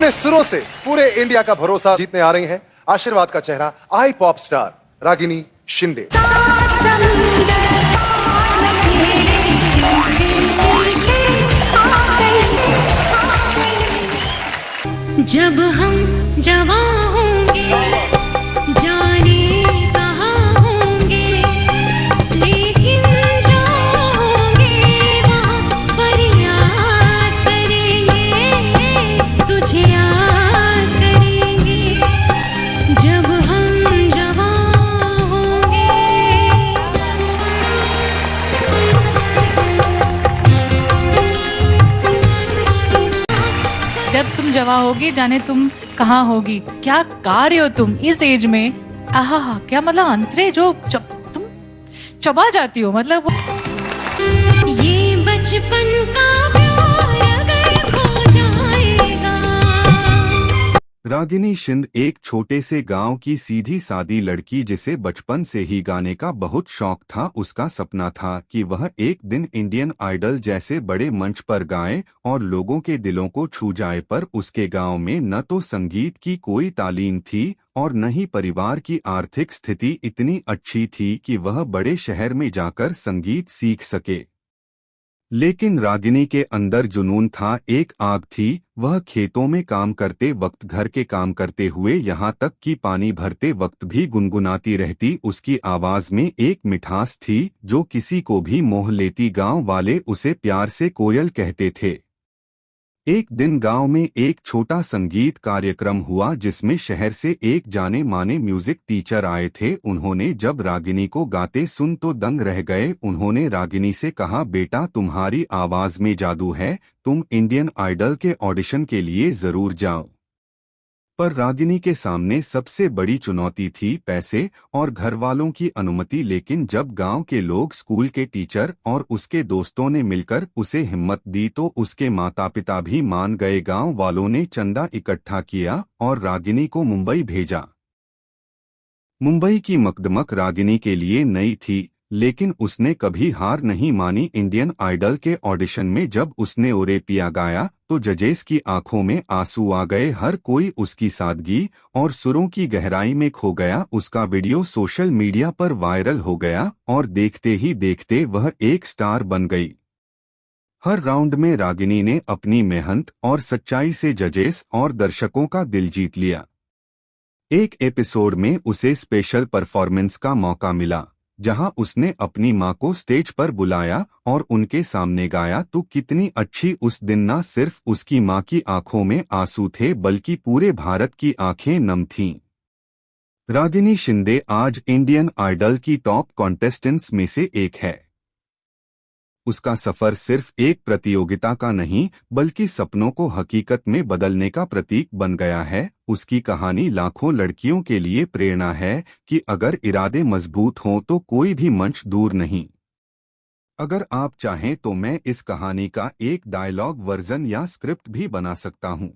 अपने सुरों से पूरे इंडिया का भरोसा जीतने आ रही हैं आशीर्वाद का चेहरा आई पॉप स्टार रागिनी शिंदे। जब हम जवां होंगे जाने कहाँ होंगे, लेकिन जहाँ होंगे वहाँ फरियाद करेंगे, तुझे याद करेंगे। जब हम जवां होंगे। जब तुम जवां होगी जाने तुम कहाँ होगी। क्या गा रहे हो तुम इस एज में। आहा, क्या मतलब अंतरे जो तुम चबा जाती हो, मतलब ये बचपन का प्यार अगर खो जाएगा। रागिनी शिंद एक छोटे से गांव की सीधी सादी लड़की जिसे बचपन से ही गाने का बहुत शौक था। उसका सपना था कि वह एक दिन इंडियन आइडल जैसे बड़े मंच पर गाए और लोगों के दिलों को छू जाए, पर उसके गांव में न तो संगीत की कोई तालीम थी और न ही परिवार की आर्थिक स्थिति इतनी अच्छी थी कि वह बड़े शहर में जाकर संगीत सीख सके। लेकिन रागिनी के अंदर जुनून था, एक आग थी। वह खेतों में काम करते वक्त, घर के काम करते हुए, यहाँ तक कि पानी भरते वक्त भी गुनगुनाती रहती। उसकी आवाज में एक मिठास थी जो किसी को भी मोह लेती। गांव वाले उसे प्यार से कोयल कहते थे। एक दिन गांव में एक छोटा संगीत कार्यक्रम हुआ जिसमें शहर से एक जाने माने म्यूजिक टीचर आए थे। उन्होंने जब रागिनी को गाते सुन तो दंग रह गए। उन्होंने रागिनी से कहा, बेटा तुम्हारी आवाज में जादू है, तुम इंडियन आइडल के ऑडिशन के लिए जरूर जाओ। पर रागिनी के सामने सबसे बड़ी चुनौती थी पैसे और घर वालों की अनुमति। लेकिन जब गांव के लोग, स्कूल के टीचर और उसके दोस्तों ने मिलकर उसे हिम्मत दी तो उसके माता पिता भी मान गए। गांव वालों ने चंदा इकट्ठा किया और रागिनी को मुंबई भेजा। मुंबई की मकदमक रागिनी के लिए नई थी, लेकिन उसने कभी हार नहीं मानी। इंडियन आइडल के ऑडिशन में जब उसने ओरे पिया गाया तो जजेस की आंखों में आंसू आ गए। हर कोई उसकी सादगी और सुरों की गहराई में खो गया। उसका वीडियो सोशल मीडिया पर वायरल हो गया और देखते ही देखते वह एक स्टार बन गई। हर राउंड में रागिनी ने अपनी मेहनत और सच्चाई से जजेस और दर्शकों का दिल जीत लिया। एक एपिसोड में उसे स्पेशल परफॉर्मेंस का मौका मिला जहां उसने अपनी मां को स्टेज पर बुलाया और उनके सामने गाया तो कितनी अच्छी। उस दिन न सिर्फ उसकी मां की आंखों में आंसू थे बल्कि पूरे भारत की आंखें नम थीं। रागिनी शिंदे आज इंडियन आइडल की टॉप कॉन्टेस्टेंट्स में से एक है। उसका सफर सिर्फ एक प्रतियोगिता का नहीं बल्कि सपनों को हकीकत में बदलने का प्रतीक बन गया है। उसकी कहानी लाखों लड़कियों के लिए प्रेरणा है कि अगर इरादे मजबूत हों तो कोई भी मंच दूर नहीं। अगर आप चाहें तो मैं इस कहानी का एक डायलॉग वर्जन या स्क्रिप्ट भी बना सकता हूं।